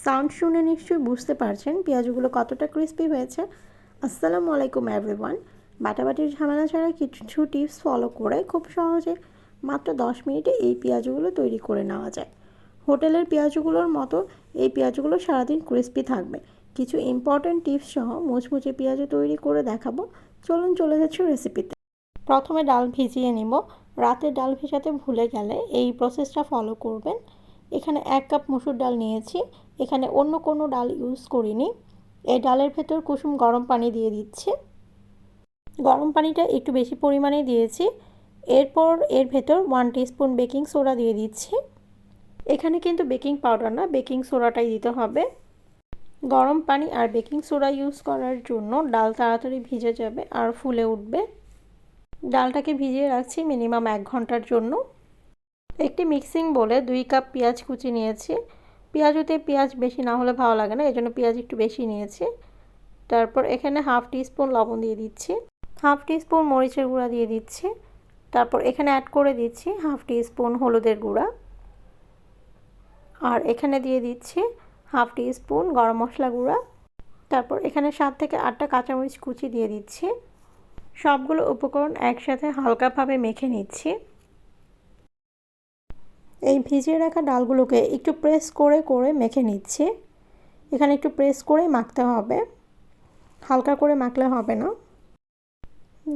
Sound শুনে নিশ্চয়ই বুঝতে পারছেন পেঁয়াজগুলো কতটা ক্রিস্পি হয়েছে। আসসালামু আলাইকুম এভরিওয়ান। বাটাবাটির ঝামেলা ছাড়া কিছু টিপস ফলো করে খুব সহজে মাত্র 10 মিনিটে এই পেঁয়াজগুলো তৈরি করে নেওয়া যায়। হোটেলের পেঁয়াজগুলোর মতো এই পেঁয়াজগুলো সারাদিন ক্রিস্পি থাকবে। কিছু ইম্পর্ট্যান্ট টিপস সহ মুচমুচে পেঁয়াজ তৈরি করে দেখাবো। চলুন চলে যাচ্ছি রেসিপিতে। প্রথমে ডাল ভিজিয়ে নিব। রাতে ডাল ভেজাতে ভুলে গেলে এই প্রসেসটা ফলো করবেন। এখানে 1 কাপ মসুর ডাল নিয়েছি। এখানে অন্য কোনো ডাল ইউজ করিনি। এই ডালের ভেতর কুসুম গরম পানি দিয়ে দিচ্ছি। গরম পানিটা একটু বেশি পরিমাণে দিয়েছি। এরপর এর ভেতর 1 টিস্পুন বেকিং সোডা দিয়ে দিচ্ছি। এখানে কিন্তু বেকিং পাউডার না, বেকিং সোডাটাই দিতে হবে। গরম পানি আর বেকিং সোডা ইউজ করার জন্য ডাল তাড়াতাড়ি ভিজে যাবে আর ফুলে উঠবে। ডালটাকে ভিজিয়ে রাখছি মিনিমাম 1 ঘন্টার জন্য। একটি মিক্সিং বোলে 2 কাপ পেঁয়াজ কুচি নিয়েছি। পেঁয়াজুতে পেঁয়াজ বেশি না হলে ভালো লাগে না, এজন্য পেঁয়াজ একটু বেশি নিয়েছি। তারপর এখানে 1/2 টিস্পুন লবণ দিয়ে দিচ্ছি, 1/2 টিস্পুন মরিচের গুঁড়া দিয়ে দিচ্ছি। তারপর এখানে অ্যাড করে দিচ্ছি 1/2 টিস্পুন হলুদের গুঁড়া। আর এখানে দিয়ে দিচ্ছি 1/2 টিস্পুন গরম মশলা গুঁড়া। তারপর এখানে 7 থেকে 8টা কাঁচামরিচ কুচি দিয়ে দিচ্ছি। সবগুলো উপকরণ একসাথে হালকাভাবে মেখে নিচ্ছি। এই ভিজিয়ে রাখা ডালগুলোকে একটু প্রেস করে করে মেখে নিচ্ছি। এখানে একটু প্রেস করে মাখতে হবে, হালকা করে মাখলে হবে না।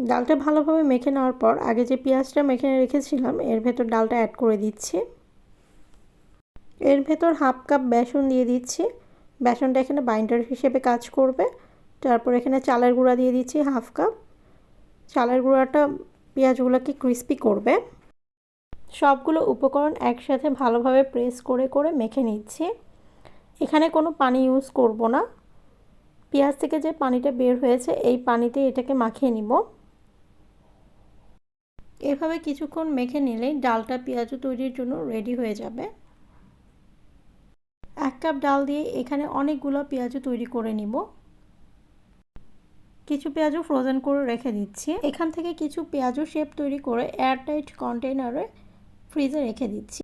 ডালটা ভালোভাবে মেখে নেওয়ার পর আগে যে পেঁয়াজটা মেখে রেখেছিলাম এর ভেতর ডালটা অ্যাড করে দিচ্ছি। এর ভেতর 1/2 কাপ বেসন দিয়ে দিচ্ছি। বেসনটা এখানে বাইন্ডার হিসেবে কাজ করবে। তারপর এখানে চালের গুঁড়া দিয়ে দিচ্ছি 1/2 কাপ। চালের গুঁড়াটা পেঁয়াজগুলোকে ক্রিস্পি করবে। সবগুলো উপকরণ একসাথে ভালোভাবে প্রেস করে করে মেখে নিচ্ছি। এখানে কোনো পানি ইউজ করব না। পেঁয়াজ থেকে যে পানিটা বের হয়েছে এই পানিতে এটাকে মাখিয়ে নিব। এভাবে কিছুক্ষণ মেখে নিলেই ডালটা পেঁয়াজু তৈরির জন্য রেডি হয়ে যাবে। 1 কাপ ডাল দিয়ে এখানে অনেকগুলো পেঁয়াজু তৈরি করে নিব। কিছু পেঁয়াজু ফ্রোজেন করে রেখে দিচ্ছি। এখান থেকে কিছু পেঁয়াজু শেপ তৈরি করে এয়ারটাইট কন্টেইনারে ফ্রিজে রেখে দিচ্ছি।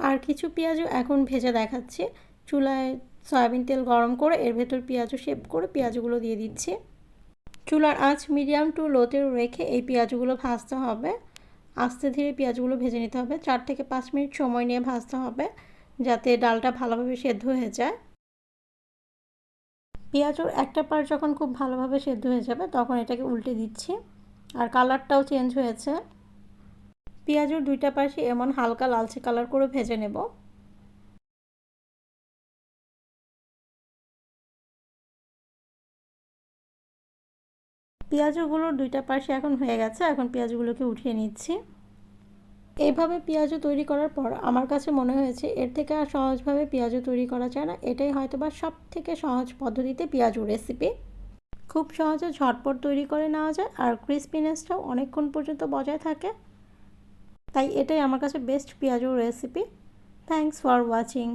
আর কিছু পেঁয়াজু এখন ভেজে দেখাচ্ছি। চুলায় সয়াবিন তেল গরম করে এর ভেতর পেঁয়াজু শেপ করে পেঁয়াজগুলো দিয়ে দিচ্ছি। চুলার আঁচ মিডিয়াম টু লোতে রেখে এই পেঁয়াজগুলো ভাজতে হবে। আস্তে ধীরে পেঁয়াজগুলো ভেজে নিতে হবে। 4 থেকে 5 মিনিট সময় নিয়ে ভাজতে হবে যাতে ডালটা ভালোভাবে সেদ্ধ হয়ে যায়। পেঁয়াজুর একটা পার্ট যখন খুব ভালোভাবে সেদ্ধ হয়ে যাবে তখন এটাকে উল্টে দিচ্ছি। আর কালারটাও চেঞ্জ হয়েছে। পেঁয়াজুর 2টা পাশে এমন হালকা লালচে কালার করে ভেজে নেব। পেঁয়াজগুলোর 2টা পাশে এখন হয়ে গেছে। এখন পেঁয়াজগুলোকে উঠিয়ে নিচ্ছি। এইভাবে পেঁয়াজু তৈরি করার পর আমার কাছে মনে হয়েছে এর থেকে আর সহজভাবে পেঁয়াজু তৈরি করা যায় না। এটাই হয়তোবা সবথেকে সহজ পদ্ধতিতে পেঁয়াজু রেসিপি। খুব সহজে ঝটপট তৈরি করে নেওয়া যায় আর ক্রিস্পিনেসটাও অনেকক্ষণ পর্যন্ত বজায় থাকে। তাই এটাই আমার কাছে বেস্ট পেঁয়াজু রেসিপি। Thanks for watching.